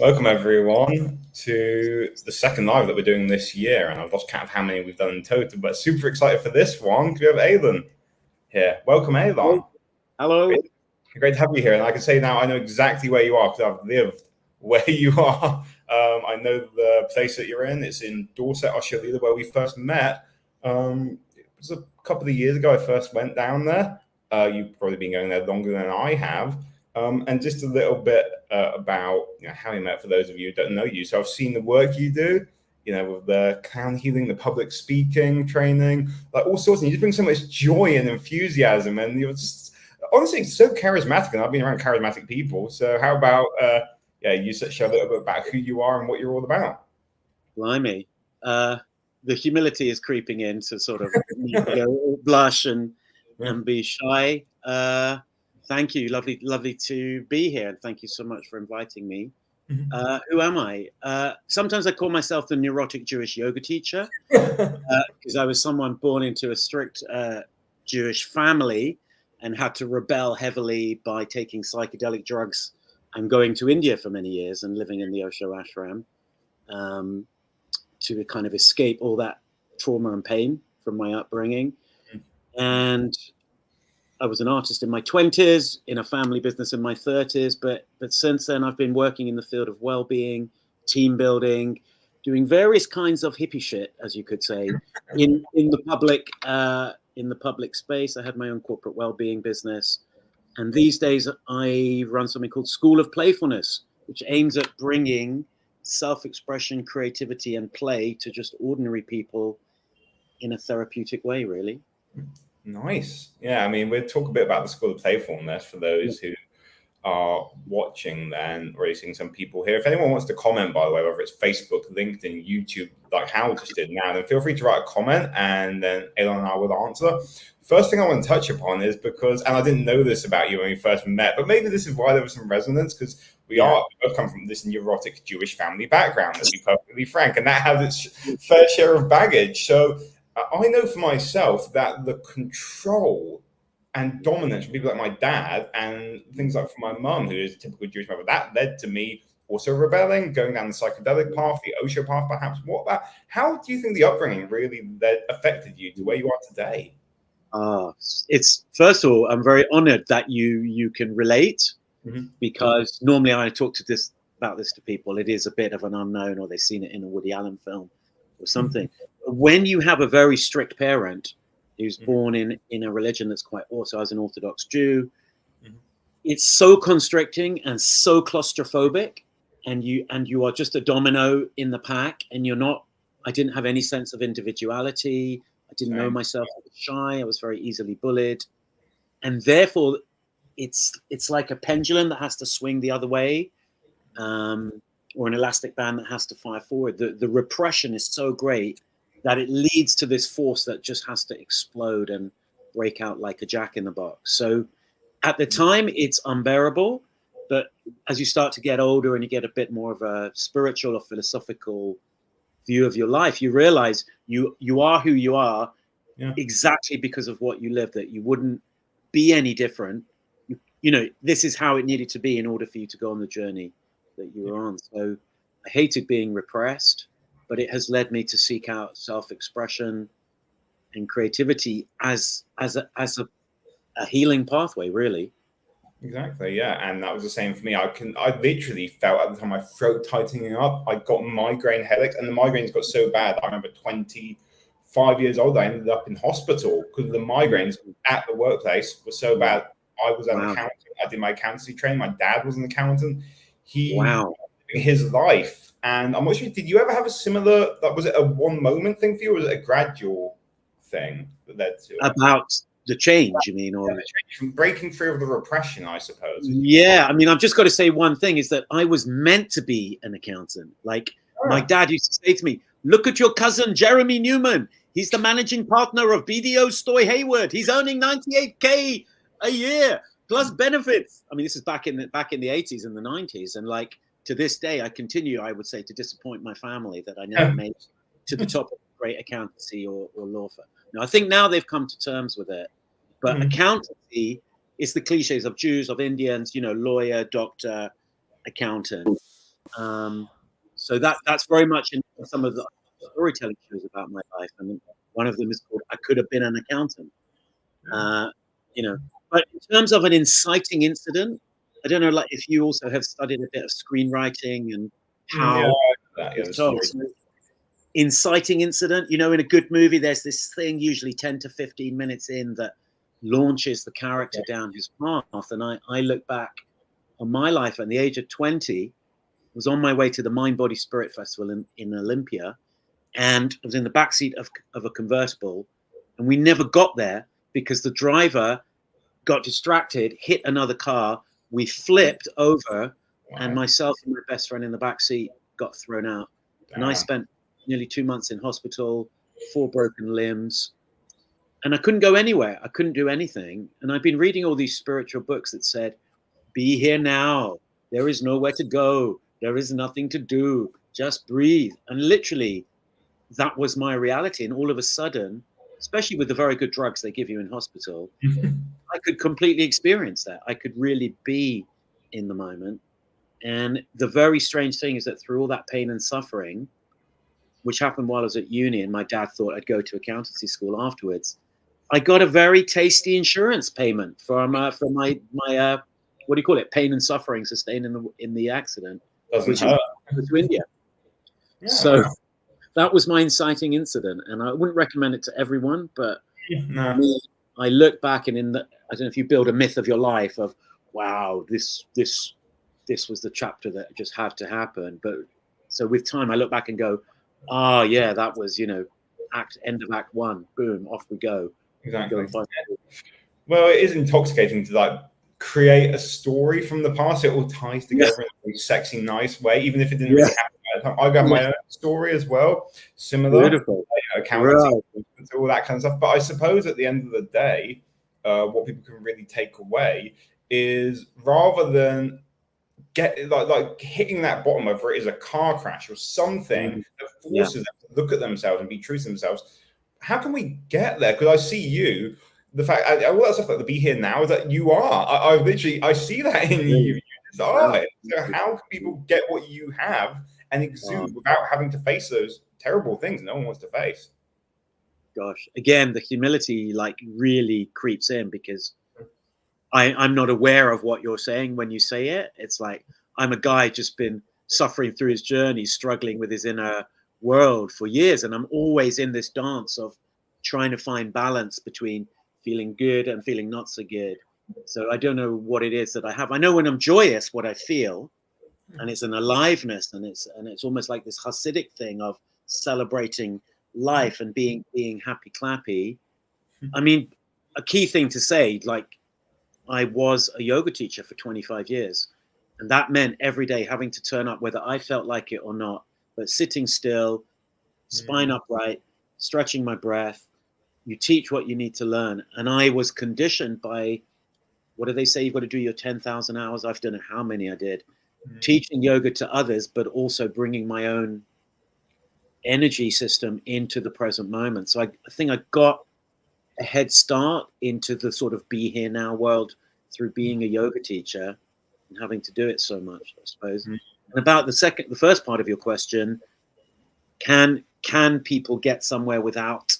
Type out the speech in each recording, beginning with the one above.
Welcome everyone to the second live that we're doing this year, and I've lost count of how many we've done in total, but super excited for this one because we have Ailon here. Welcome, Ailon. Hello. Great to have you here, and I can say now I know exactly where you are because I've lived where you are. I know the place that you're in. It's in Dorset, Australia, where we first met. It was a couple of years ago I first went down there. You've probably been going there longer than I have. And just a little bit about how you met for those of you who don't know you. So I've seen the work you do, with the clown healing, the public speaking training, like all sorts. And you just bring so much joy and enthusiasm, and you're just honestly so charismatic. And I've been around charismatic people. So how about you share a little bit about who you are and what you're all about? Blimey, the humility is creeping in to sort of blush and be shy. Thank you. Lovely to be here. And thank you so much for inviting me. Who am I? Sometimes I call myself the neurotic Jewish yoga teacher because I was someone born into a strict Jewish family and had to rebel heavily by taking psychedelic drugs and going to India for many years and living in the Osho ashram to kind of escape all that trauma and pain from my upbringing. And I was an artist in my 20s, in a family business in my 30s, but since then I've been working in the field of well-being, team building, doing various kinds of hippie shit, as you could say, in the public space. I had my own corporate well-being business, and these days I run something called School of Playfulness, which aims at bringing self-expression, creativity, and play to just ordinary people in a therapeutic way, really. Nice. Yeah, I mean, we'll talk a bit about the School of Playfulness for those who are watching and already seeing some people here. If anyone wants to comment, by the way, whether it's Facebook, LinkedIn, YouTube, like Hal just did now, then feel free to write a comment and then Ailon and I will answer. First thing I want to touch upon is because, and I didn't know this about you when we first met, but maybe this is why there was some resonance, because we both come from this neurotic Jewish family background, to be perfectly frank, and that has its fair share of baggage. So I know for myself that the control and dominance from people like my dad and things like from my mum, who is a typical Jewish mother, that led to me also rebelling, going down the psychedelic path, the Osho path, perhaps. How do you think the upbringing really affected you to where you are today? It's first of all, I'm very honored that you can relate, because normally I talk about this to people. It is a bit of an unknown, or they've seen it in a Woody Allen film or something. When you have a very strict parent who's born in a religion that's quite also as an Orthodox Jew, it's so constricting and so claustrophobic, and you are just a domino in the pack, and I didn't have any sense of individuality. I didn't know myself. I was shy. I was very easily bullied, and therefore it's like a pendulum that has to swing the other way, or an elastic band that has to fire forward. The repression is so great that it leads to this force that just has to explode and break out like a jack in the box. So at the time, it's unbearable. But as you start to get older and you get a bit more of a spiritual or philosophical view of your life, you realize you are who you are exactly because of what you lived, that you wouldn't be any different. This is how it needed to be in order for you to go on the journey that you were on. So I hated being repressed, but it has led me to seek out self-expression and creativity as a healing pathway, really. Exactly, yeah, and that was the same for me. I literally felt at the time my throat tightening up. I got migraine headaches, and the migraines got so bad. I remember 25 years old, I ended up in hospital because the migraines at the workplace were so bad. I was an accountant. I did my accountancy training. My dad was an accountant. His life. And I'm not sure, did you ever have a similar, was it a one moment thing for you, or was it a gradual thing that led to it? About the change, you mean? Or from breaking free of the repression, I suppose. Yeah, I mean, I've just got to say one thing is that I was meant to be an accountant. Like my dad used to say to me, look at your cousin, Jeremy Newman. He's the managing partner of BDO Stoy Hayward. He's earning 98K a year plus benefits. I mean, this is back in the 80s and the 90s. And like, to this day, I continue, I would say, to disappoint my family that I never made to the top of great accountancy or law firm. Now, I think now they've come to terms with it. But accountancy is the cliches of Jews, of Indians, lawyer, doctor, accountant. So that's very much in some of the storytelling shows about my life, and one of them is called "I Could Have Been an Accountant." You know, but in terms of an inciting incident, I don't know, like if you also have studied a bit of screenwriting and how it's told. So, inciting incident, you know, in a good movie, there's this thing usually 10 to 15 minutes in that launches the character down his path. And I look back on my life at the age of 20, was on my way to the Mind, Body, Spirit Festival in Olympia, and I was in the backseat of a convertible, and we never got there because the driver got distracted, hit another car, we flipped over, and myself and my best friend in the backseat got thrown out. And I spent nearly 2 months in hospital, 4 broken limbs, and I couldn't go anywhere. I couldn't do anything. And I've been reading all these spiritual books that said, be here now. There is nowhere to go. There is nothing to do. Just breathe. And literally, that was my reality. And all of a sudden, especially with the very good drugs they give you in hospital, I could completely experience that. I could really be in the moment. And the very strange thing is that through all that pain and suffering, which happened while I was at uni, and my dad thought I'd go to accountancy school afterwards, I got a very tasty insurance payment from my what do you call it? Pain and suffering sustained in the accident, which is to India. Yeah. So that was my inciting incident, and I wouldn't recommend it to everyone, but me, I look back, and I don't know if you build a myth of your life of, wow, this was the chapter that just had to happen. But so with time, I look back and go, yeah, that was, end of act 1, boom, off we go. Exactly. Well, it is intoxicating to like create a story from the past. It all ties together in a sexy, nice way, even if it didn't really happen at the time. I've got my own story as well, similar. Beautiful. Accounting, all that kind of stuff. But I suppose at the end of the day, what people can really take away is, rather than get like hitting that bottom, whether it is a car crash or something that forces them to look at themselves and be true to themselves, how can we get there? Because I see you, the fact, all that stuff, like the be here now, is that you are. I see that in you. You just are. So how can people get what you have and exude without having to face those terrible things no one wants to face? Gosh, again, the humility like really creeps in, because I'm not aware of what you're saying when you say it. It's like, I'm a guy just been suffering through his journey, struggling with his inner world for years. And I'm always in this dance of trying to find balance between feeling good and feeling not so good. So I don't know what it is that I have. I know when I'm joyous, what I feel, and it's an aliveness, and it's almost like this Hasidic thing of celebrating life and being happy clappy. I mean, a key thing to say, like, I was a yoga teacher for 25 years, and that meant every day having to turn up whether I felt like it or not, but sitting still, spine upright, stretching my breath. You teach what you need to learn. And I was conditioned by, what do they say? You've got to do your 10,000 hours. I don't know how many I did. Teaching yoga to others, but also bringing my own energy system into the present moment. So I think I got a head start into the sort of be here now world through being a yoga teacher and having to do it so much, I suppose. And about the first part of your question, can people get somewhere without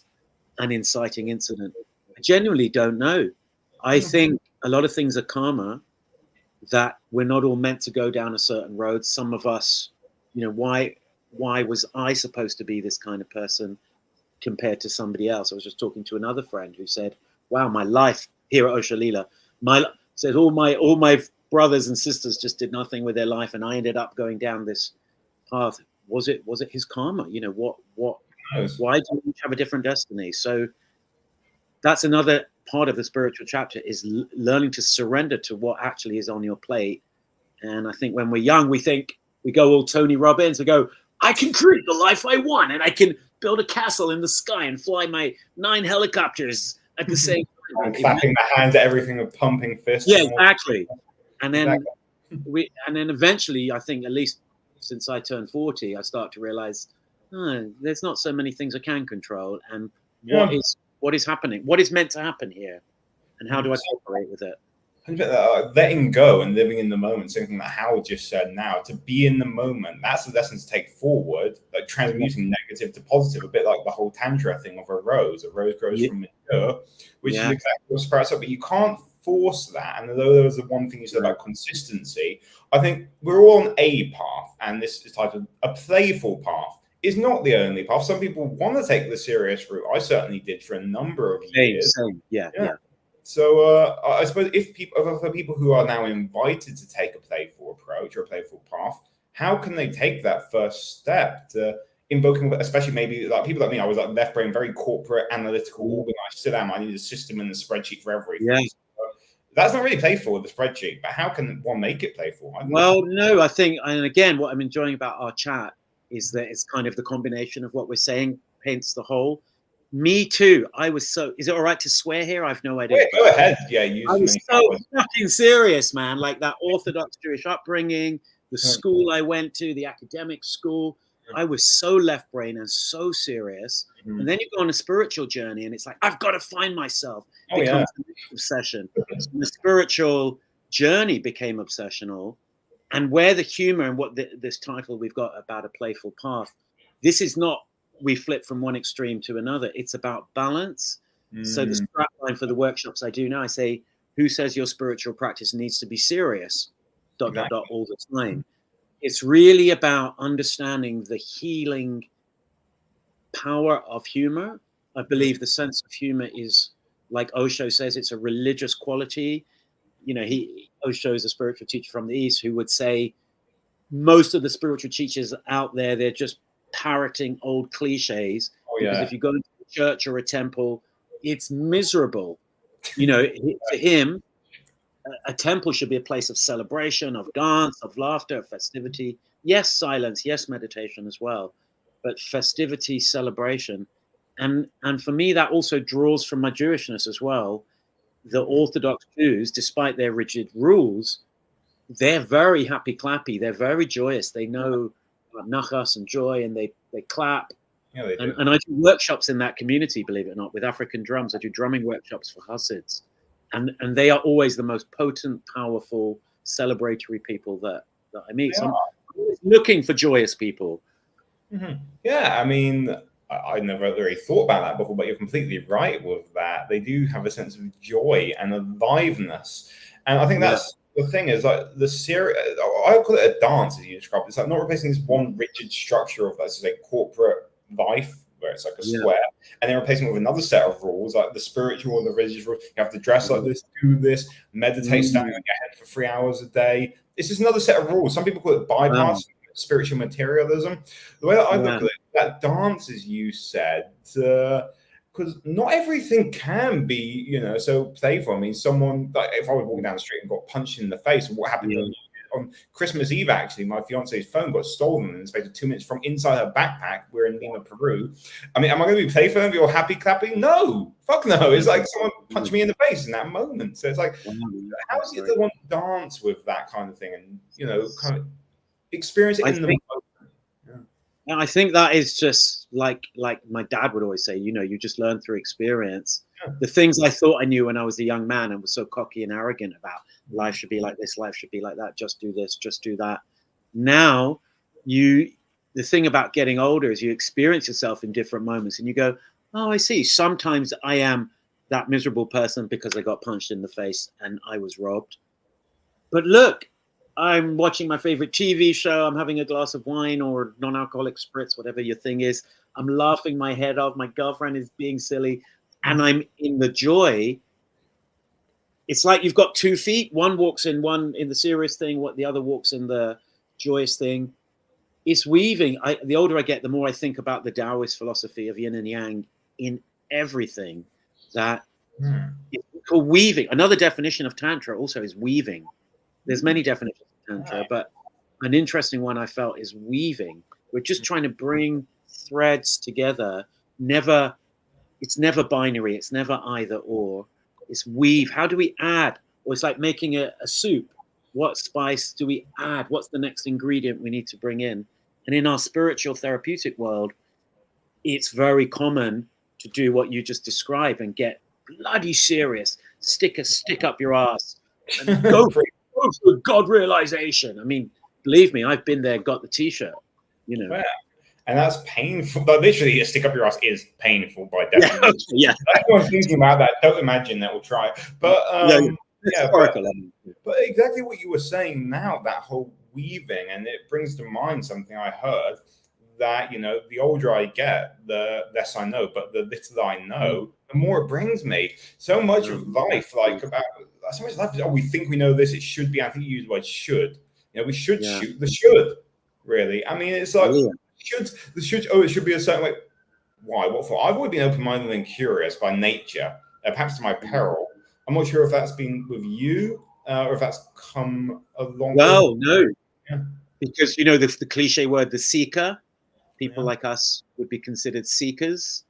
an inciting incident? I genuinely don't know. I think a lot of things are karma, that we're not all meant to go down a certain road. Some of us, why was I supposed to be this kind of person compared to somebody else? I was just talking to another friend who said, wow, my life here at Osha Lila, said all my brothers and sisters just did nothing with their life, and I ended up going down this path. Was it his karma? Why do we have a different destiny? So that's another part of the spiritual chapter, is learning to surrender to what actually is on your plate. And I think when we're young, we go all Tony Robbins. We go, I can create the life I want, and I can build a castle in the sky and fly my 9 helicopters at the same time. And clapping my hands at everything with pumping fists. Yeah, exactly. And then eventually, I think, at least since I turned 40, I start to realize, there's not so many things I can control, and what is happening, what is meant to happen here, and how do I cooperate with it? letting go and living in the moment, something that Howard just said now, to be in the moment, that's the lesson to take forward, like transmuting negative to positive, a bit like the whole Tantra thing of a rose. A rose grows from mature, which is exactly what sprouts up, but you can't force that. And although there was the one thing you said about consistency, I think we're all on a path, and this is titled A Playful Path. Is not the only path. Some people want to take the serious route. I certainly did for a number of years. Yeah. So I suppose for people who are now invited to take a playful approach or a playful path, how can they take that first step to invoking, especially maybe like people like me? I was like left brain, very corporate, analytical, organized. Still am. I need a system and a spreadsheet for everything. Yeah. So that's not really playful with the spreadsheet, but how can one make it playful? No, I think, and again, what I'm enjoying about our chat is that it's kind of the combination of what we're saying paints the whole. Me too. I was so. Is it all right to swear here? I've no idea. Yeah, go ahead. Yeah, I was so fucking serious, man. Like that Orthodox Jewish upbringing, the school I went to, the academic school. I was so left brain and so serious. And then you go on a spiritual journey, and it's like I've got to find myself. It becomes an obsession. So the spiritual journey became obsessional, and where the humor and what this title we've got about a playful path. This is not. We flip from one extreme to another. It's about balance. So the strapline for the workshops I do now, I say, who says your spiritual practice needs to be serious? ... all the time. It's really about understanding the healing power of humor. I believe the sense of humor is, like Osho says, it's a religious quality. You know, Osho is a spiritual teacher from the East who would say most of the spiritual teachers out there, they're just parroting old cliches, because if you go into a church or a temple, it's miserable. You know, for him, a temple should be a place of celebration, of dance, of laughter, of festivity. Yes, silence. Yes, meditation as well, but festivity, celebration, and for me, that also draws from my Jewishness as well. The Orthodox Jews, despite their rigid rules, they're very happy clappy. They're very joyous. They know nachas and joy, and they clap. Yeah, they do. And I do workshops in that community, believe it or not, with African drums. I do drumming workshops for Hasids, and they are always the most potent, powerful, celebratory people that I meet. So I'm always looking for joyous people. Yeah, I mean, I never really thought about that before, but you're completely right with that. They do have a sense of joy and aliveness, and I think that's the thing is like the serious. I call it a dance, as you described. It's like not replacing this one rigid structure of, let's say, corporate life where it's like a square, and then replacing it with another set of rules, like the spiritual and the religious rules. You have to dress like this, do this, meditate, standing on your head for 3 hours a day. It's just another set of rules. Some people call it bypassing spiritual materialism. The way that I look at it, that dance, as you said, because not everything can be, you know, so playful. I mean, someone, like if I was walking down the street and got punched in the face, what happened on Christmas Eve, actually, my fiance's phone got stolen in the space of 2 minutes from inside her backpack. We're in Lima, Peru. I mean, am I going to be playful and be all happy clapping? No, fuck no. It's like someone punched me in the face in that moment. So it's like, how is it that one dance with that kind of thing and, you know, kind of experience it in the moment? I think that is just like my dad would always say, you know, you just learn through experience. The things I thought I knew when I was a young man and was so cocky and arrogant about life should be like this, life should be like that, just do this, just do that. Now, the thing about getting older is you experience yourself in different moments and you go, oh, I see. Sometimes I am that miserable person because I got punched in the face and I was robbed. But look, I'm watching my favorite TV show. I'm having a glass of wine or non-alcoholic spritz, whatever your thing is. I'm laughing my head off. My girlfriend is being silly, and I'm in the joy. It's like you've got 2 feet. One walks in the serious thing. What the other walks in the joyous thing. It's weaving. The older I get, the more I think about the Taoist philosophy of yin and yang in everything. That it's called weaving. Another definition of Tantra also is weaving. There's many definitions of Tantra, but an interesting one I felt is weaving. We're just trying to bring threads together. It's never binary. It's never either or. It's weave. How do we add? Or it's like making a soup. What spice do we add? What's the next ingredient we need to bring in? And in our spiritual therapeutic world, it's very common to do what you just described and get bloody serious. Stick up your ass. and go for God realization. I mean, believe me, I've been there, got the T-shirt, you know. Yeah. And that's painful. But literally, a stick up your ass is painful by definition. Yeah. Everyone's thinking about that. Don't imagine that we'll try it. But but exactly what you were saying now, that whole weaving, and it brings to mind something I heard, that, you know, the older I get, the less I know, but the little I know, the more it brings me. So much of life, like about so much life is, oh, we think we know this, it should be. I think you use the word should. You know, we should shoot the should, really. I mean, it's like it should be a certain way. Why? What for? I've always been open-minded and curious by nature, perhaps to my peril. I'm not sure if that's been with you or if that's come along. Well, no, because, you know, the cliche word, the seeker. People like us would be considered seekers,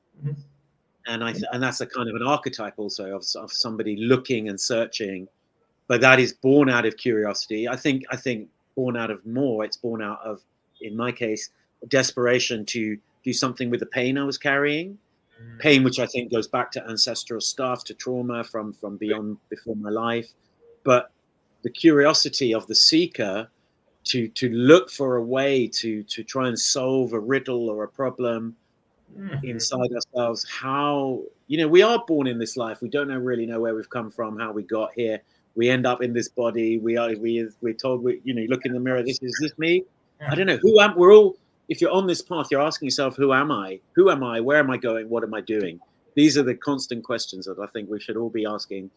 and that's a kind of an archetype also of somebody looking and searching, but that is born out of curiosity. I think born out of more. It's born out of, in my case, desperation to do something with the pain I was carrying, pain which I think goes back to ancestral stuff, to trauma from beyond before my life, but the curiosity of the seeker. To look for a way to try and solve a riddle or a problem inside ourselves. How, you know, we are born in this life. We don't really know where we've come from, how we got here. We end up in this body. We're told, you know, you look in the mirror. Is this me? I don't know. We're all. If you're on this path, you're asking yourself, who am I? Who am I? Where am I going? What am I doing? These are the constant questions that I think we should all be asking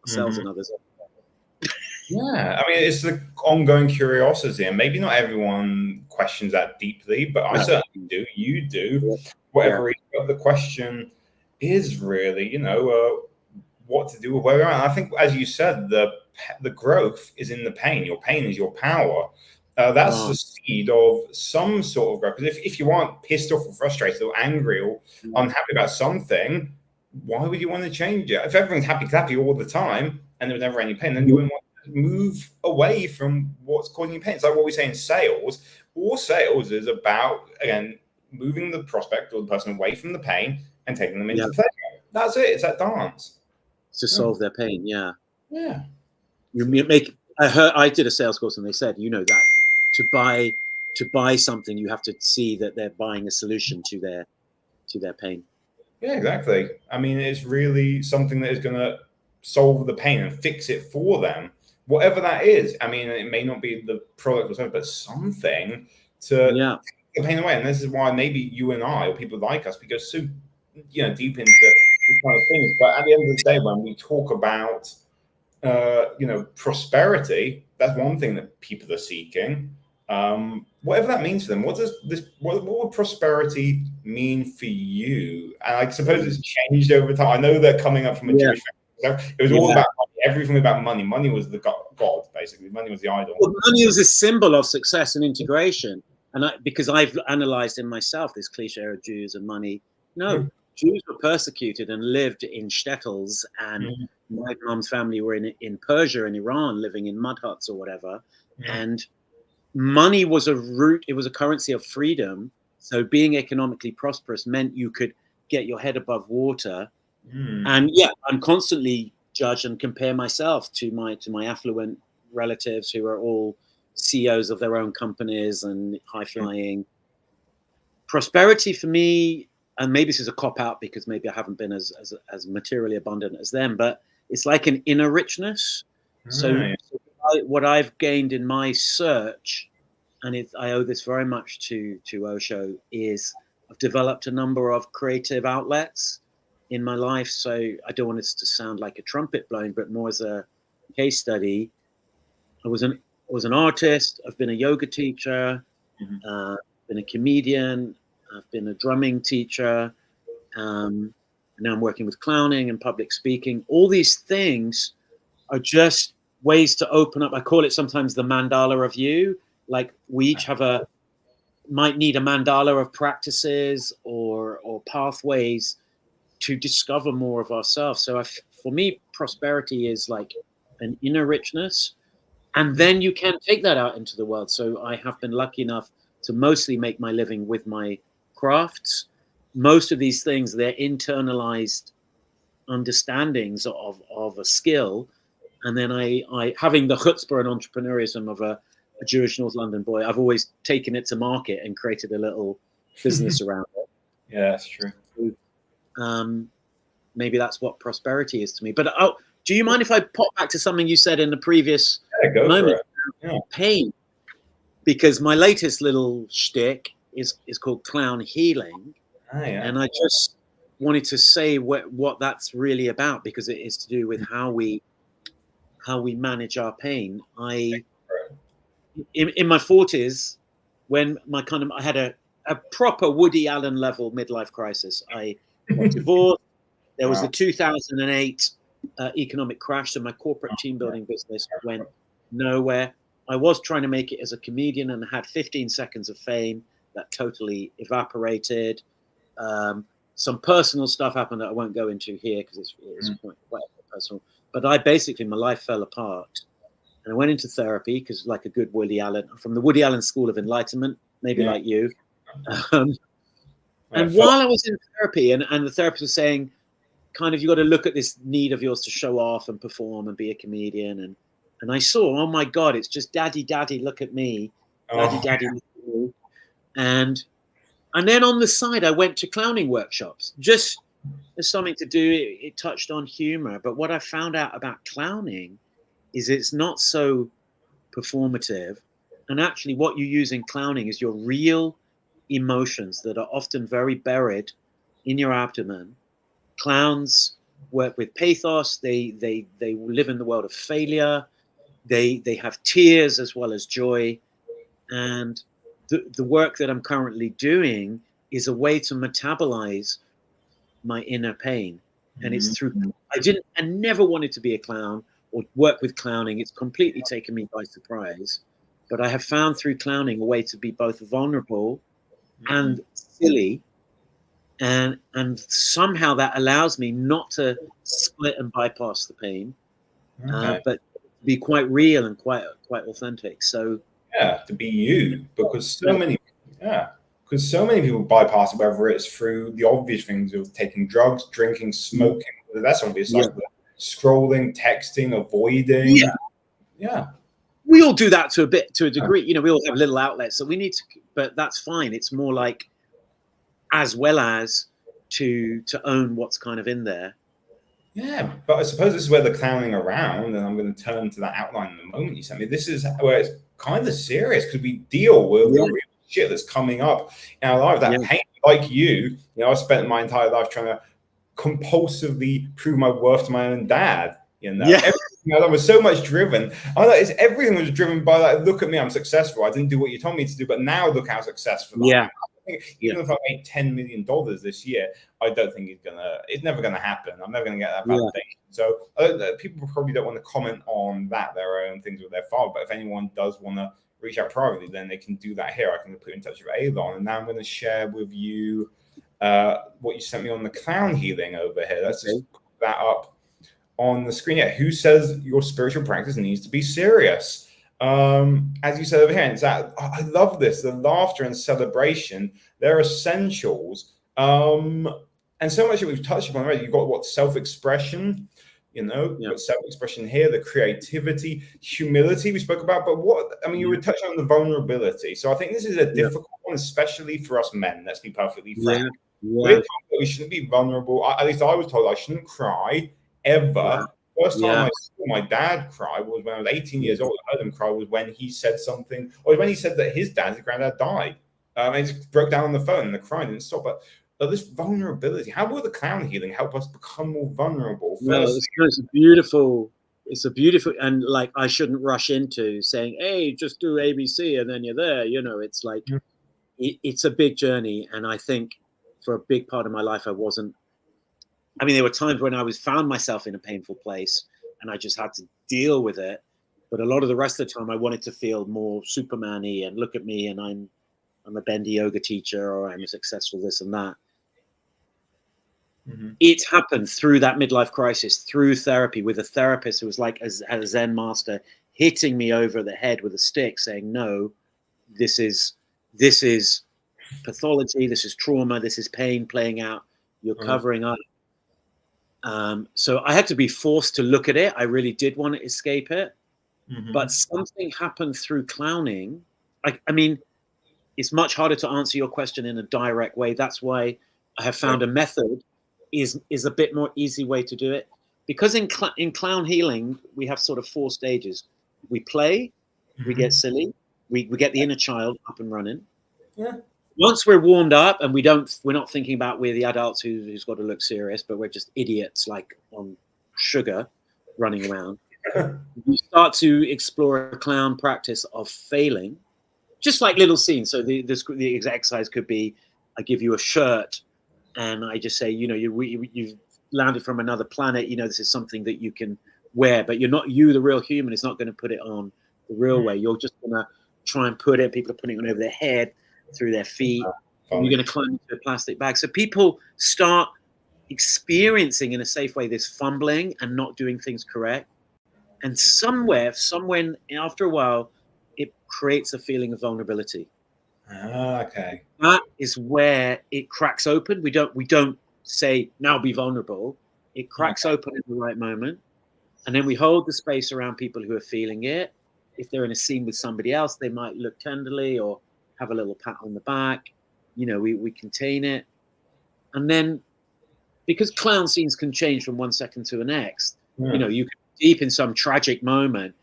ourselves and others. Yeah, I mean, it's the ongoing curiosity, and maybe not everyone questions that deeply, but I certainly do. You do, whatever. But the question is really, you know, what to do with where we're at. I think, as you said, the growth is in the pain. Your pain is your power. That's the seed of some sort of growth. Because if you aren't pissed off or frustrated or angry or unhappy about something, why would you want to change it? If everyone's happy clappy all the time and there was never any pain, then you wouldn't want to move away from what's causing you pain. It's like what we say in sales. All sales is about, again, moving the prospect or the person away from the pain and taking them into pleasure. That's it. It's that dance. To solve their pain, Yeah. I did a sales course and they said, you know, that to buy something, you have to see that they're buying a solution to their pain. Yeah, exactly. I mean, it's really something that is going to solve the pain and fix it for them, whatever that is. I mean, it may not be the product or something, but something to take the pain away. And this is why maybe you and I, or people like us, we go so, you know, deep into these kind of things. But at the end of the day, when we talk about, you know, prosperity, that's one thing that people are seeking. Whatever that means for them, what would prosperity mean for you? And I suppose it's changed over time. I know they're coming up from a Jewish family. It was all about money. Everything about money. Money was the god, basically. Money was the idol. Well, money was a symbol of success and integration. And because I've analyzed in myself this cliche of Jews and money. No, Jews were persecuted and lived in shtetls, and my mom's family were in Persia and Iran, living in mud huts or whatever. And money was a root, it was a currency of freedom. So being economically prosperous meant you could get your head above water. And I'm constantly judge and compare myself to my affluent relatives who are all CEOs of their own companies and high flying. Prosperity for me, and maybe this is a cop out because maybe I haven't been as materially abundant as them, but it's like an inner richness. So what I've gained in my search, and I owe this very much to Osho, is I've developed a number of creative outlets in my life. So I don't want this to sound like a trumpet blowing, but more as a case study. I was an artist. I've been a yoga teacher. Been a comedian. I've been a drumming teacher. Now I'm working with clowning and public speaking. All these things are just ways to open up. I call it sometimes the mandala of you. Like we each might need a mandala of practices or pathways to discover more of ourselves. So for me, prosperity is like an inner richness, and then you can take that out into the world. So I have been lucky enough to mostly make my living with my crafts. Most of these things, they're internalized understandings of a skill, And then I having the chutzpah and entrepreneurism of a Jewish North London boy, I've always taken it to market and created a little business around it. Yeah, that's true. So, maybe that's what prosperity is to me. But do you mind if I pop back to something you said in the previous moment? Yeah. Pain. Because my latest little shtick is called clown healing. And I just wanted to say what that's really about, because it is to do with how we manage our pain. In my 40s, when I had a proper Woody Allen level midlife crisis. I got divorced. There was the 2008 economic crash, so my corporate team building business went nowhere. I was trying to make it as a comedian and had 15 seconds of fame that totally evaporated. Some personal stuff happened that I won't go into here because it's quite personal. But my life fell apart. And I went into therapy because, like a good Woody Allen, from the Woody Allen School of Enlightenment, maybe like you. And while I was in therapy, and the therapist was saying, kind of, you got to look at this need of yours to show off and perform and be a comedian. And I saw, oh my God, it's just daddy, look at me. Daddy, look at me. And then on the side, I went to clowning workshops, just as something to do. It touched on humor. But what I found out about clowning is it's not so performative. And actually what you use in clowning is your real emotions that are often very buried in your abdomen. Clowns work with pathos. They live in the world of failure. They have tears as well as joy. And the work that I'm currently doing is a way to metabolize my inner pain. And it's through, I never wanted to be a clown or work with clowning. It's completely taken me by surprise. But I have found through clowning a way to be both vulnerable and silly. And somehow that allows me not to split and bypass the pain, but be quite real and quite authentic. So to be you, because so many people bypass it, whether it's through the obvious things of taking drugs, drinking, smoking. That's obvious, like scrolling, texting, avoiding. We all do that to a degree. You know, we all have little outlets that we need to, but that's fine. It's more like, as well as to own what's kind of in there. Yeah, but I suppose this is where the clowning around, and I'm going to turn to that outline in the moment you sent me. This is where it's kind of serious, because we deal with the real shit that's coming up in our life. That pain, like you know, I spent my entire life trying to compulsively prove my worth to my own dad. You know, I was so much driven. Everything was driven by, like, look at me, I'm successful. I didn't do what you told me to do, but now look how successful I am. Even if I made $10 million this year, I don't think it's never gonna happen. I'm never gonna get that validation. So people probably don't want to comment on their own things with their father. But if anyone does want to reach out privately, then they can do that here. I can put you in touch with Ailon. And now I'm going to share with you what you sent me on the clown healing over here. Let's just put that up on the screen. Yeah, who says your spiritual practice needs to be serious? As you said over here, it's that I love this. The laughter and celebration, they're essentials. And so much that we've touched upon already. You've got self-expression, you know, you've got self-expression here, the creativity, humility we spoke about. But you were touching on the vulnerability. So I think this is a difficult one, especially for us men. Let's be perfectly frank. We're told that we shouldn't be vulnerable. At least I was told I shouldn't cry ever. First time I saw my dad cry was when I was 18 years old. I heard him cry was when he said something, or when he said that his granddad died. And he just broke down on the phone and the crying didn't stop. But this vulnerability, how will the clown healing help us become more vulnerable? It's a beautiful, and like, I shouldn't rush into saying, hey, just do ABC and then you're there. You know, it's like, it's a big journey. And I think for a big part of my life, there were times when I found myself in a painful place and I just had to deal with it. But a lot of the rest of the time I wanted to feel more Superman-y and look at me and I'm a bendy yoga teacher, or I'm a successful this and that. It happened through that midlife crisis, through therapy, with a therapist who was like a Zen master hitting me over the head with a stick saying, no, this is pathology. This is trauma. This is pain playing out. You're covering up. So I had to be forced to look at it. I really did want to escape it. Mm-hmm. But something happened through clowning. I mean, it's much harder to answer your question in a direct way. That's why I have found a method is a bit more easy way to do it. Because in clown healing, we have sort of 4 stages. We play, we get silly, we get the inner child up and running. Yeah. Once we're warmed up and we're not thinking about we're the adults who's got to look serious, but we're just idiots like on sugar running around. You start to explore a clown practice of failing, just like little scenes. So the exercise could be, I give you a shirt and I just say, you've landed from another planet. This is something that you can wear, but you're not the real human. It's not going to put it on the real way. You're just going to try and put it. People are putting it on over their head, through their feet. And you're going to climb into a plastic bag. So people start experiencing in a safe way this fumbling and not doing things correct. And somewhere after a while, it creates a feeling of vulnerability. Okay. That is where it cracks open. We don't say, now be vulnerable. It cracks open in the right moment. And then we hold the space around people who are feeling it. If they're in a scene with somebody else, they might look tenderly or have a little pat on the back. We contain it. And then, because clown scenes can change from 1 second to the next, you can be deep in some tragic moment,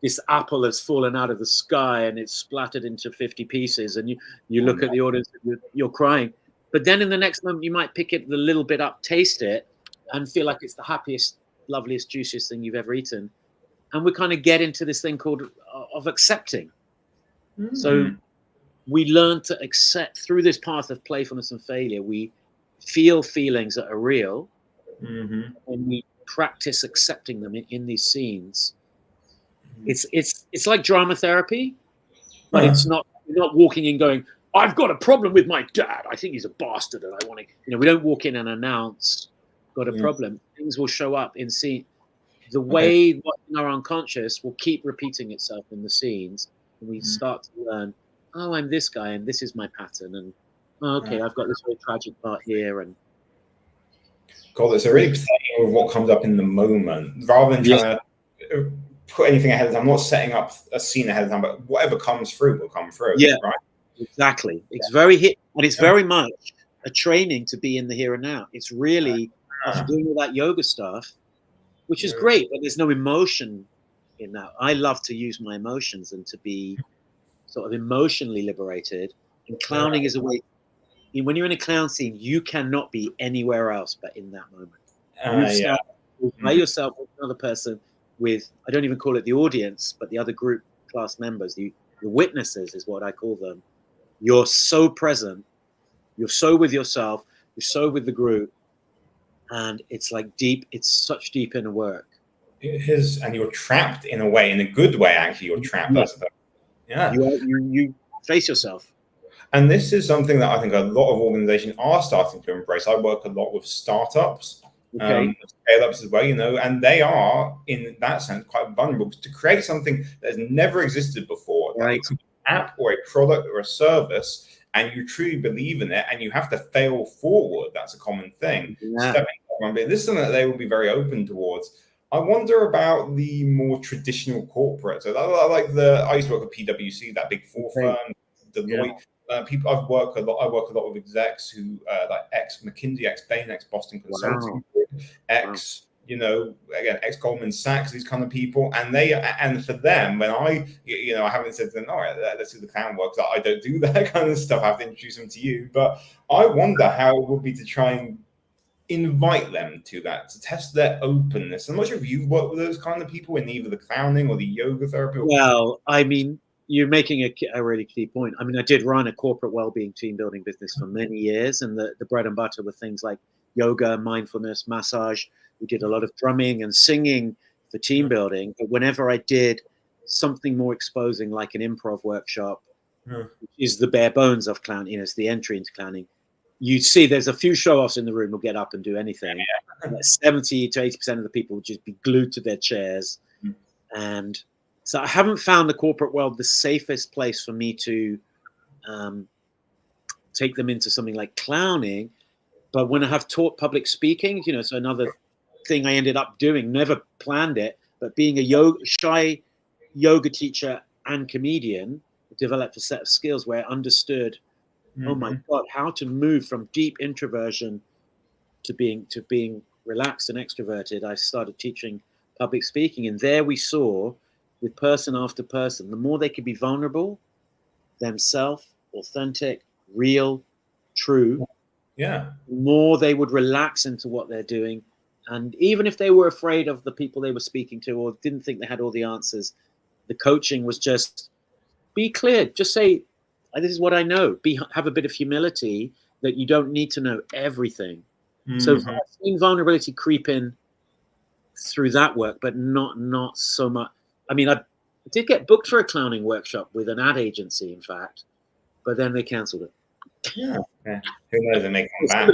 this apple has fallen out of the sky and it's splattered into 50 pieces, and you look at the audience and you're crying. But then in the next moment, you might pick it a little bit up, taste it, and feel like it's the happiest, loveliest, juiciest thing you've ever eaten. And we kind of get into this thing called of accepting. So we learn to accept through this path of playfulness and failure. We feel feelings that are real, and we practice accepting them in these scenes. It's like drama therapy, but it's not. You're not walking in going, I've got a problem with my dad. I think he's a bastard, and I want to. We don't walk in and announce got a problem. Things will show up in scene. The way what's in our unconscious will keep repeating itself in the scenes, and we start to learn, oh, I'm this guy, and this is my pattern, and I've got this very tragic part here, and God, it's a really playing with what comes up in the moment, rather than trying to put anything ahead of time. I'm not setting up a scene ahead of time, but whatever comes through will come through. Yeah, right. Exactly. It's very and it's very much a training to be in the here and now. It's really after doing all that yoga stuff, which is great, but there's no emotion in that. I love to use my emotions and to be sort of emotionally liberated. And clowning is a way. When you're in a clown scene, you cannot be anywhere else but in that moment. You start by yourself with another person, with, I don't even call it the audience, but the other group class members, the witnesses is what I call them. You're so present, you're so with yourself, you're so with the group, and it's like it's such deep inner work. It is, and you're trapped in a way, in a good way, actually. You're trapped. You face yourself. And this is something that I think a lot of organizations are starting to embrace. I work a lot with startups, scale-ups as well, and they are, in that sense, quite vulnerable to create something that has never existed before. Right. It could be an app or a product or a service, and you truly believe in it, and you have to fail forward. That's a common thing. This is something that they will be very open towards. I wonder about the more traditional corporates. So I used to work at PwC, that big four firm, Deloitte. People I work a lot with execs who like ex McKinsey, ex Bain, ex Boston Consulting, ex ex Goldman Sachs, these kind of people, and for them, when I haven't said to them, all right, let's do the clown work, I don't do that kind of stuff. I have to introduce them to you, but I wonder how it would be to try and invite them to that, to test their openness. I'm not sure if you've worked with those kind of people in either the clowning or the yoga therapy. Well, I mean, you're making a really key point. I mean, I did run a corporate well-being team building business for many years, and the bread and butter were things like yoga, mindfulness, massage. We did a lot of drumming and singing for team building. But whenever I did something more exposing, like an improv workshop, which is the bare bones of clowning, it's the entry into clowning. You see, there's a few show-offs in the room who'll get up and do anything. 70 to 80% of the people will just be glued to their chairs, and so I haven't found the corporate world the safest place for me to take them into something like clowning. But when I have taught public speaking, so another thing I ended up doing, never planned it, but being a shy yoga teacher and comedian, developed a set of skills where I understood, oh my God, how to move from deep introversion to being relaxed and extroverted. I started teaching public speaking, and there we saw, with person after person, the more they could be vulnerable, themselves, authentic, real, true, the more they would relax into what they're doing. And even if they were afraid of the people they were speaking to or didn't think they had all the answers, the coaching was just be clear. Just say, this is what I know. Have a bit of humility that you don't need to know everything. So I've seen vulnerability creep in through that work, but not so much. I mean, I did get booked for a clowning workshop with an ad agency, in fact, but then they cancelled it. Yeah. Who knows? They may come back.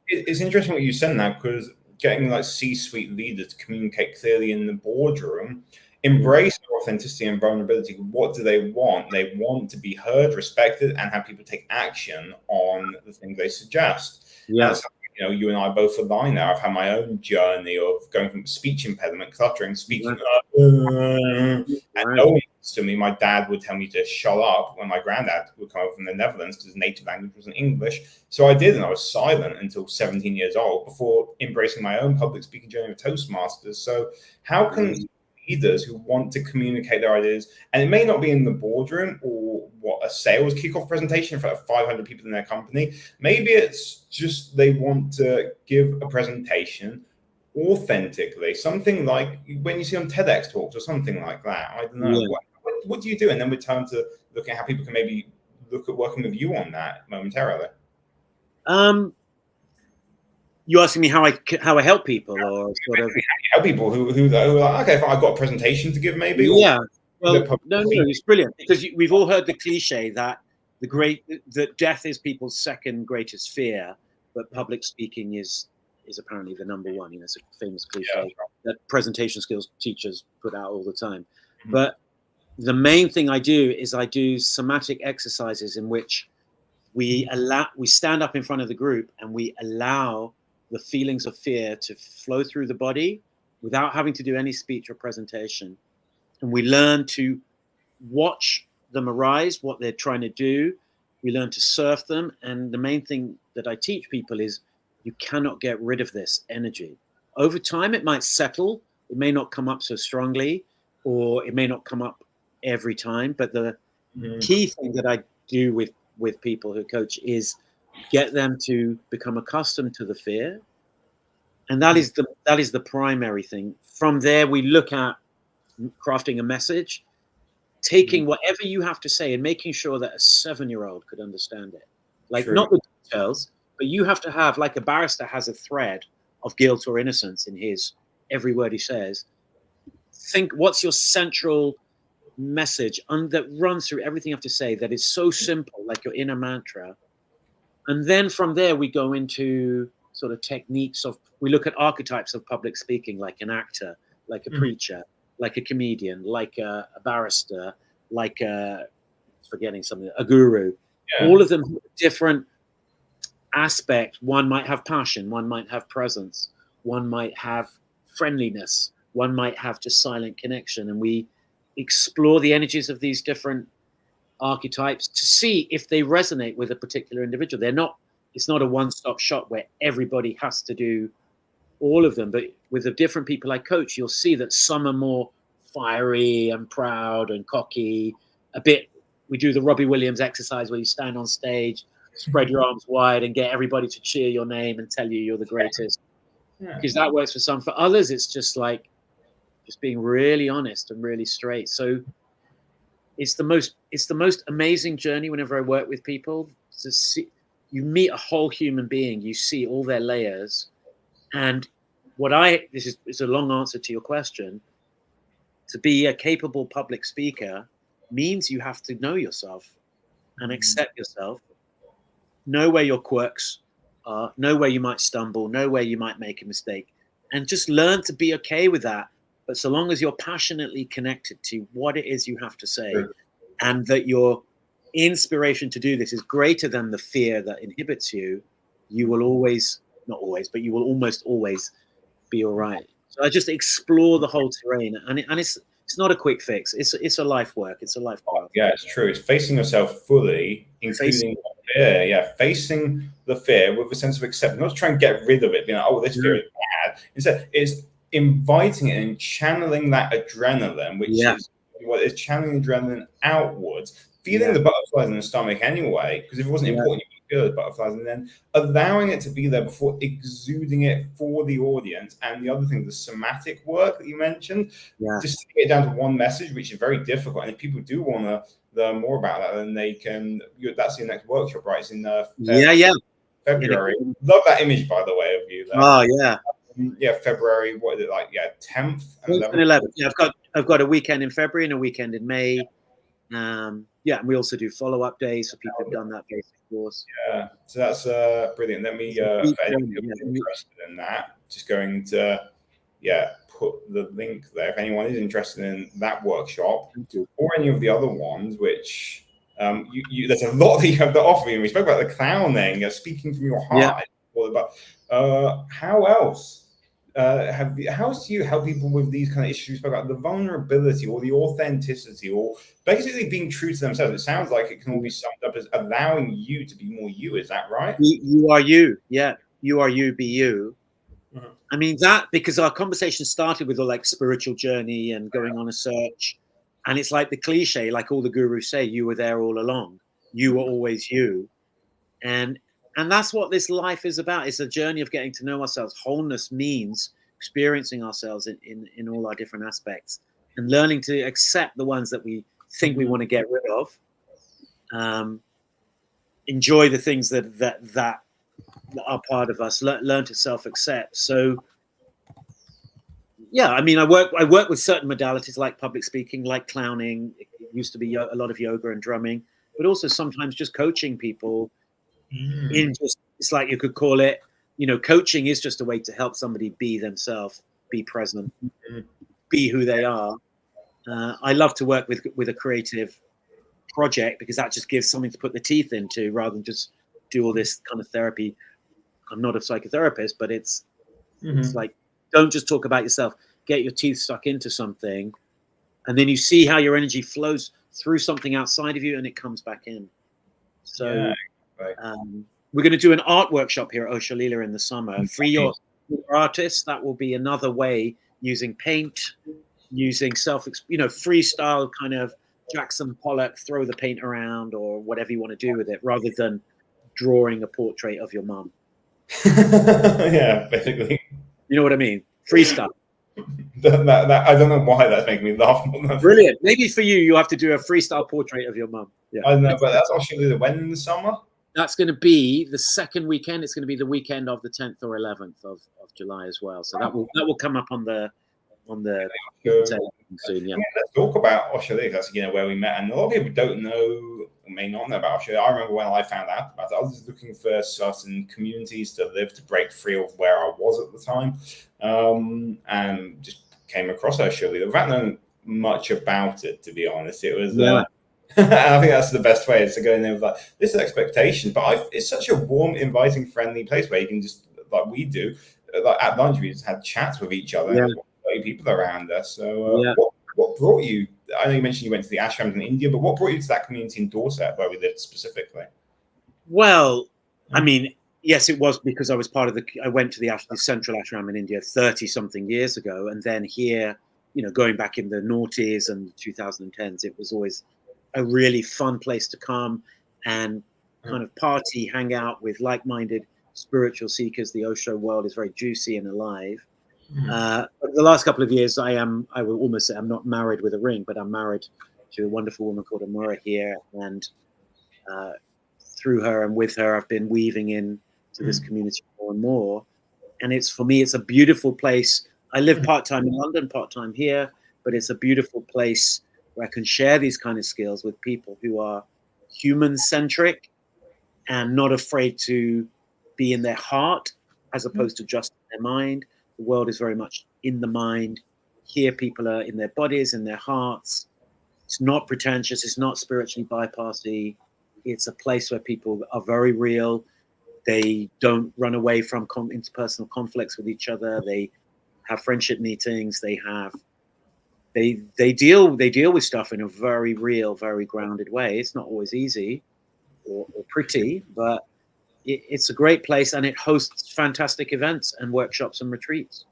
It's interesting what you said now, because getting like C-suite leaders to communicate clearly in the boardroom, embrace authenticity and vulnerability. What do they want? They want to be heard, respected, and have people take action on the things they suggest. Yeah. You and I both align there. I've had my own journey of going from speech impediment, cluttering, speaking, and knowing to me, my dad would tell me to shut up when my granddad would come over from the Netherlands because his native language wasn't English. So I did, and I was silent until 17 years old before embracing my own public speaking journey with Toastmasters. So how can leaders who want to communicate their ideas, and it may not be in the boardroom or what a sales kickoff presentation in front of 500 people in their company, maybe it's just they want to give a presentation authentically, something like when you see on TEDx talks or something like that. I don't know. What do you do? And then we turn to look at how people can maybe look at working with you on that momentarily. You asking me how I help people, or sort of help people who are like, okay, I've got a presentation to give, maybe. Yeah. Well, no, it's brilliant, because we've all heard the cliche that that death is people's second greatest fear, but public speaking is apparently the number one. It's a famous cliche that presentation skills teachers put out all the time. But the main thing I do is I do somatic exercises in which we stand up in front of the group and we allow the feelings of fear to flow through the body without having to do any speech or presentation. And we learn to watch them arise, what they're trying to do. We learn to surf them. And the main thing that I teach people is you cannot get rid of this energy. Over time, it might settle. It may not come up so strongly, or it may not come up every time. But the key thing that I do with people who coach is get them to become accustomed to the fear. And that is the primary thing. From there, we look at crafting a message, taking whatever you have to say and making sure that a 7-year-old could understand it. Like, not the details, but you have to have, like a barrister has a thread of guilt or innocence in his every word he says. Think, what's your central message that runs through everything you have to say, that is so simple, like your inner mantra. And then from there, we go into sort of techniques we look at archetypes of public speaking, like an actor, like a preacher, like a comedian, like a barrister, like a guru. All of them have different aspects. One might have passion, one might have presence, one might have friendliness, one might have just silent connection. And we explore the energies of these different archetypes to see if they resonate with a particular individual. It's not a one-stop shop where everybody has to do all of them, but with the different people I coach, you'll see that some are more fiery and proud and cocky. We do the Robbie Williams exercise where you stand on stage, spread your arms wide and get everybody to cheer your name and tell you you're the greatest. Because that works for some. For others, it's just like just being really honest and really straight. So it's the most amazing journey whenever I work with people. To see, you meet a whole human being, you see all their layers. And this is a long answer to your question. To be a capable public speaker means you have to know yourself and accept yourself, know where your quirks are, know where you might stumble, know where you might make a mistake, and just learn to be okay with that. But so long as you're passionately connected to what it is you have to say, and that your inspiration to do this is greater than the fear that inhibits you, you will always, not always, but you will almost always be all right. So I just explore the whole terrain, and it's not a quick fix. It's a life work. It's a life path. Yeah, it's true. It's facing yourself fully, including fear. Yeah, facing the fear with a sense of acceptance, not trying to get rid of it, being like, oh, this fear is bad. Instead, it's inviting it and channeling that adrenaline, which is what is channeling adrenaline outwards, feeling the butterflies in the stomach anyway, because if it wasn't important, you would feel the butterflies, and then allowing it to be there before exuding it for the audience. And the other thing, the somatic work that you mentioned, just to get it down to one message, which is very difficult. And if people do want to learn more about that, then they can. That's your next workshop, right? It's in February. Love that image, by the way, of you there. Oh yeah. Yeah, February. What is it like? Yeah, 10th and 11th. Yeah, I've got a weekend in February and a weekend in May. And we also do follow-up days for people who've done that basic course. Yeah, so that's brilliant. Let me, for anyone who's interested in that, just going to put the link there. If anyone is interested in that workshop or any of the other ones, which there's a lot that you have to offer. We spoke about the clowning, speaking from your heart. But how else? How else do you help people with these kind of issues about the vulnerability or the authenticity or basically being true to themselves? It sounds like it can all be summed up as allowing you to be more you. Is that right? You are you. Yeah. You are you, be you. I mean that because our conversation started with a like spiritual journey and going on a search. And it's like the cliche, like all the gurus say, you were there all along. You were always you. And that's what this life is about. It's a journey of getting to know ourselves. Wholeness means experiencing ourselves in all our different aspects and learning to accept the ones that we think we want to get rid of. Enjoy the things that are part of us. Learn to self-accept. So, I mean, I work with certain modalities like public speaking, like clowning. It used to be a lot of yoga and drumming, but also sometimes just coaching people. It's like you could call it, coaching is just a way to help somebody be themselves, be present, be who they are. I love to work with a creative project because that just gives something to put the teeth into rather than just do all this kind of therapy. I'm not a psychotherapist, but it's like, don't just talk about yourself, get your teeth stuck into something. And then you see how your energy flows through something outside of you and it comes back in. So we're going to do an art workshop here at Oshalila in the summer. Free your artists. That will be another way using paint, using freestyle kind of Jackson Pollock, throw the paint around or whatever you want to do with it, rather than drawing a portrait of your mum. Yeah, basically. You know what I mean? Freestyle. That I don't know why that's making me laugh. Brilliant. Maybe for you have to do a freestyle portrait of your mum. Yeah. I don't know, but that's Oshalila when in the summer? That's going to be the second weekend. It's going to be the weekend of the 10th or 11th of July as well. So that will come up on the soon. Yeah. Let's talk about Oshalila. That's where we met, and a lot of people don't know, may not know about Oshalila. I remember when I found out about it, I was looking for certain communities to live to break free of where I was at the time, and just came across Oshalila without knowing much about it. To be honest, it was. And I think that's the best way is to go in there with like this expectation. But it's such a warm, inviting, friendly place where you can just like we do. Like at lunch, we just had chats with each other. Yeah. And 30 people around us. So, what brought you? I know you mentioned you went to the ashrams in India, but what brought you to that community in Dorset where we lived specifically? Well, I mean, yes, it was because I was part of I went to the central ashram in India 30-something years ago, and then here, going back in the noughties and 2010s, it was always a really fun place to come and kind of party, hang out with like-minded spiritual seekers. The Osho world is very juicy and alive. The last couple of years, I will almost say I'm not married with a ring, but I'm married to a wonderful woman called Amora here. And through her and with her, I've been weaving into this community more and more. And for me, it's a beautiful place. I live part-time in London, part-time here, but it's a beautiful place where I can share these kind of skills with people who are human-centric and not afraid to be in their heart as opposed to just in their mind. The world is very much in the mind. Here people are in their bodies, in their hearts. It's not pretentious. It's not spiritually bypassy. It's a place where people are very real. They don't run away from interpersonal conflicts with each other. They have friendship meetings. They deal with stuff in a very real, very grounded way. It's not always easy or pretty, but it's a great place, and it hosts fantastic events and workshops and retreats.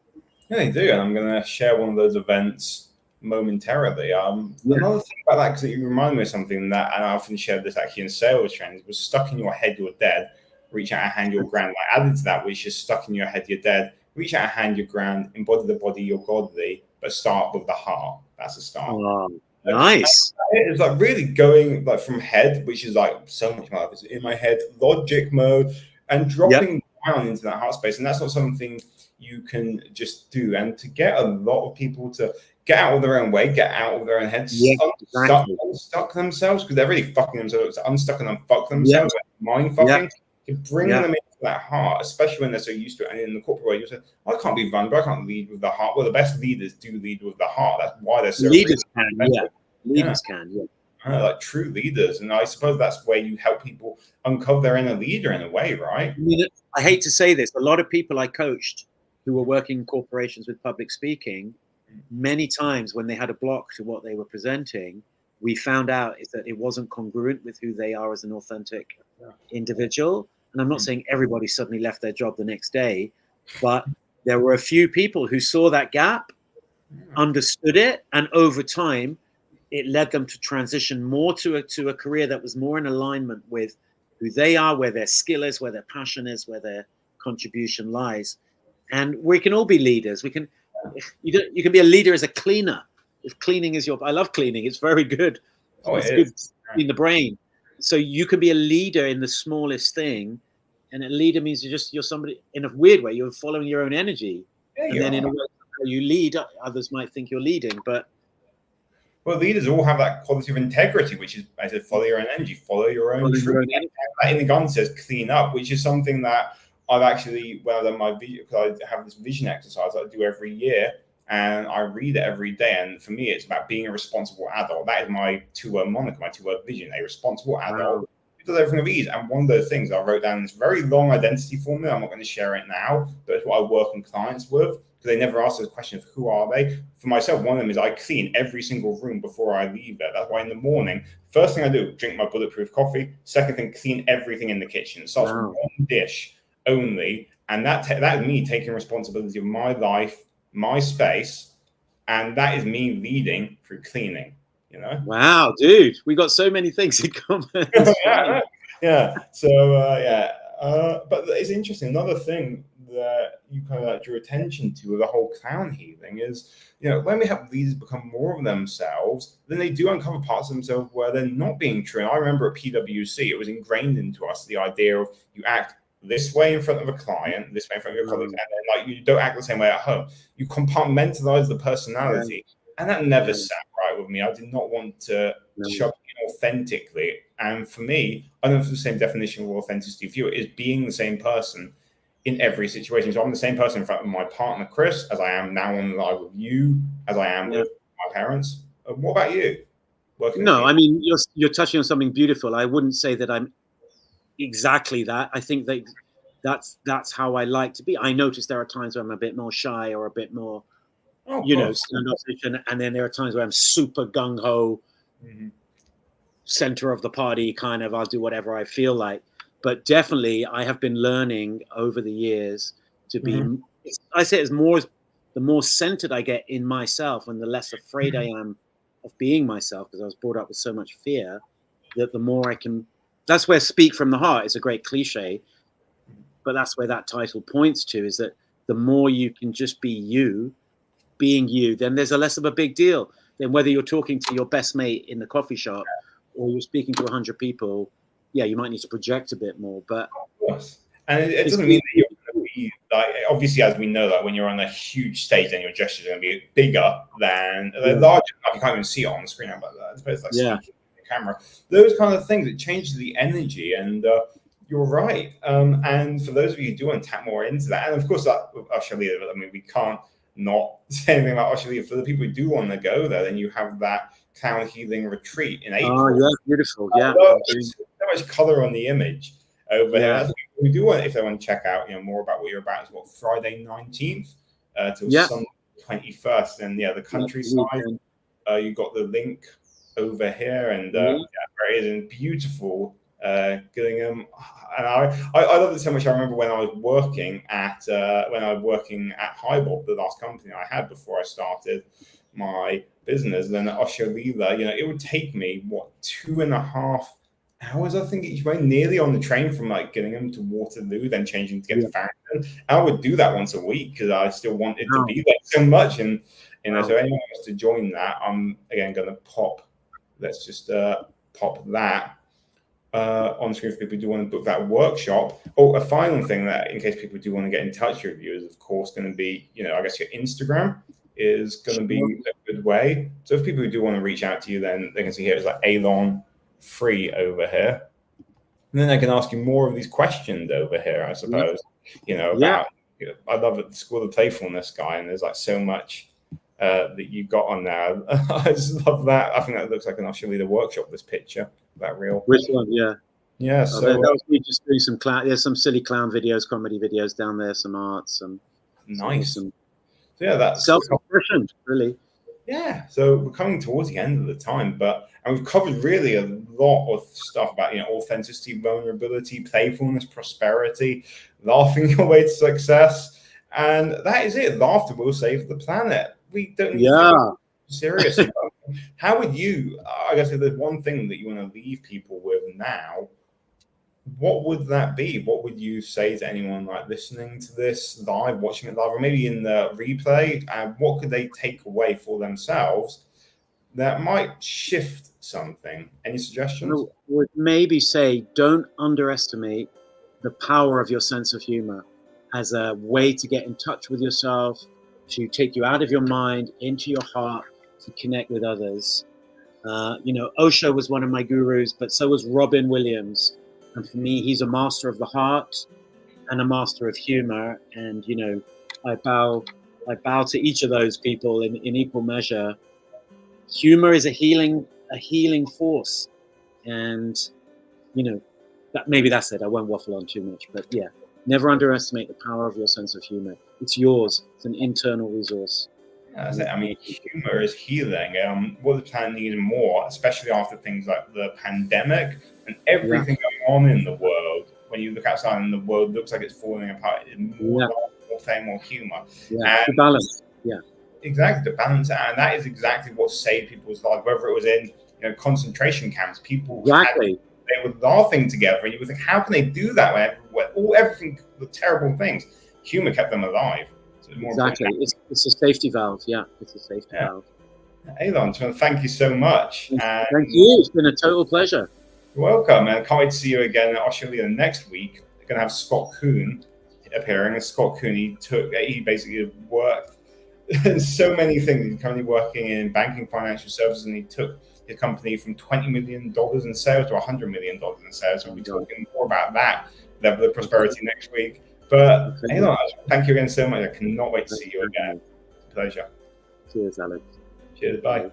Yeah, they do, and I'm going to share one of those events momentarily. Another thing about that, because you remind me of something that, and I often share this actually in sales trainings, was stuck in your head, you're dead. Reach out a hand, you're grand. Like, added to that, which is stuck in your head, you're dead. Reach out a hand, you're grand. Embody the body, you're godly. But start with the heart. That's a start. Oh, nice. It's like really going like from head, which is like so much more. It's in my head, logic mode, and dropping down into that heart space. And that's not something you can just do. And to get a lot of people to get out of their own way, get out of their own heads, unstuck themselves, because they're really fucking themselves, unstuck and unfuck themselves, mind fucking, to bring them into that heart, especially when they're so used to it. And in the corporate world, you say, I can't be vulnerable, I can't lead with the heart. Well, the best leaders do lead with the heart. That's why they're so leaders can. Like true leaders. And I suppose that's where you help people uncover their inner leader in a way, right? I hate to say this, a lot of people I coached who were working in corporations with public speaking, many times when they had a block to what they were presenting, we found out is that it wasn't congruent with who they are as an authentic individual. And I'm not saying everybody suddenly left their job the next day, but there were a few people who saw that gap, understood it, and over time, it led them to transition more to a career that was more in alignment with who they are, where their skill is, where their passion is, where their contribution lies. And we can all be leaders. You can be a leader as a cleaner. If cleaning is I love cleaning. It's very good. It's good in the brain. So you can be a leader in the smallest thing, and a leader means you're somebody in a weird way. You're following your own energy, and then in a way you lead. Others might think you're leading, but leaders all have that quality of integrity, which is, I said, follow your own energy, follow your own truth. That in the gun says clean up, which is something that I've actually, when I've done my video, because I have this vision exercise I do every year, and I read it every day. And for me, it's about being a responsible adult. That is my two-word moniker, my two-word vision, a responsible adult. It does everything with ease. And one of those things I wrote down in this very long identity formula. I'm not going to share it now, but it's what I work on clients with, because they never ask the question of who are they. For myself, one of them is I clean every single room before I leave it. That's why in the morning, first thing I do, drink my bulletproof coffee. Second thing, clean everything in the kitchen. It starts with one dish only. And that is me taking responsibility of my life, my space, and that is me leading through cleaning, you know? Wow, dude, we got so many things in common. Yeah. So, but it's interesting. Another thing that you kind of drew attention to with the whole clown healing is, when we have leaders become more of themselves, then they do uncover parts of themselves where they're not being true. And I remember at PwC, it was ingrained into us, the idea of you act this way in front of a client, this way in front of your colleagues, and then you don't act the same way at home. You compartmentalize the personality, and that never sat right with me. I did not want to show it authentically. And for me, I don't know if it's the same definition of authenticity for you, is being the same person in every situation. So I'm the same person in front of my partner, Chris, as I am now on live with you, as I am with my parents. What about you? I mean, you're touching on something beautiful. I wouldn't say that I'm exactly that. I think that's how I like to be. I notice there are times where I'm a bit more shy or a bit more, standoffish, and then there are times where I'm super gung ho, center of the party kind of. I'll do whatever I feel like. But definitely, I have been learning over the years to be. I say the more centered I get in myself, and the less afraid I am of being myself, because I was brought up with so much fear, that the more I can. That's where speak from the heart is a great cliche, but that's where that title points to, is that the more you can just be you, being you, then there's a less of a big deal. Then whether you're talking to your best mate in the coffee shop or you're speaking to 100 people, you might need to project a bit more. But of course. And it doesn't mean that you're going to be like, obviously, as we know, that when you're on a huge stage, then your gestures are going to be bigger than they're larger enough. You can't even see it on the screen. But I suppose like speaking camera, those kind of things, it changes the energy, and you're right. And for those of you who do want to tap more into that, and of course that with Usher Leader, I mean, we can't not say anything about Usher Leader. For the people who do want to go there, then you have that clown healing retreat in April. Oh yeah, beautiful. Yeah, so much color on the image over here. That's we do want, if they want to check out, more about what you're about, is what, Friday 19th till Sunday 21st, and the countryside. You got the link over here, and there it is in beautiful Gillingham. And I love it so much. I remember when I was working at Highball, the last company I had before I started my business, and then at Osholila, it would take me 2.5 hours, I think, each way, nearly on the train from like Gillingham to Waterloo, then changing to get to Farringdon. I would do that once a week because I still wanted to be there so much. And so anyone wants to join that, I'm again going to pop. Let's just pop that on screen for people who do want to book that workshop. Oh, a final thing that, in case people do want to get in touch with you, is of course going to be, I guess your Instagram is going to be a good way. So if people who do want to reach out to you, then they can see here it's like Ailon Free over here, and then I can ask you more of these questions over here, I suppose. About I love it, the School of Playfulness guy, and there's like so much that you got on there. I just love that. I think that looks like an Australia workshop, this picture, that reel. Which one? Yeah, so that was me just doing some clown. There's some silly clown videos, comedy videos down there, some art, some nice. So that's self-expression, really. Yeah, so we're coming towards the end of the time, and we've covered really a lot of stuff about authenticity, vulnerability, playfulness, prosperity, laughing your way to success, and that is it. Laughter will save the planet. We don't need to be serious. How would you? I guess if there's one thing that you want to leave people with now, what would that be? What would you say to anyone like listening to this live, watching it live, or maybe in the replay? And what could they take away for themselves that might shift something? Any suggestions? I would maybe say, don't underestimate the power of your sense of humor as a way to get in touch with yourself, to take you out of your mind, into your heart, to connect with others. Osho was one of my gurus, but so was Robin Williams. And for me, he's a master of the heart and a master of humor. And, I bow to each of those people in equal measure. Humor is a healing force. And, that's it. I won't waffle on too much, but never underestimate the power of your sense of humor. It's yours. It's an internal resource. That's it. I mean, humor is healing. What the planet needs more, especially after things like the pandemic and everything going on in the world. When you look outside and the world looks like it's falling apart, it's more fame, more humor. And the balance. Exactly, the balance, and that is exactly what saved people's lives. Whether it was in concentration camps, people they were laughing together, and you would think, how can they do that when everything, the terrible things? Humor kept them alive. Exactly. It's a safety valve. Yeah, it's a safety valve. Ailon, thank you so much. Thank you. It's been a total pleasure. You're welcome. And can't wait to see you again at Australia next week. We're going to have Scott Kuhn appearing. And Scott Kuhn, he basically worked in so many things. He's currently working in banking, financial services, and he took his company from $20 million in sales to $100 million in sales. So we'll be talking more about that level of prosperity next week. But Ailon, thank you again so much. I cannot wait to see you again. Pleasure. Cheers, Alex. Cheers. Bye.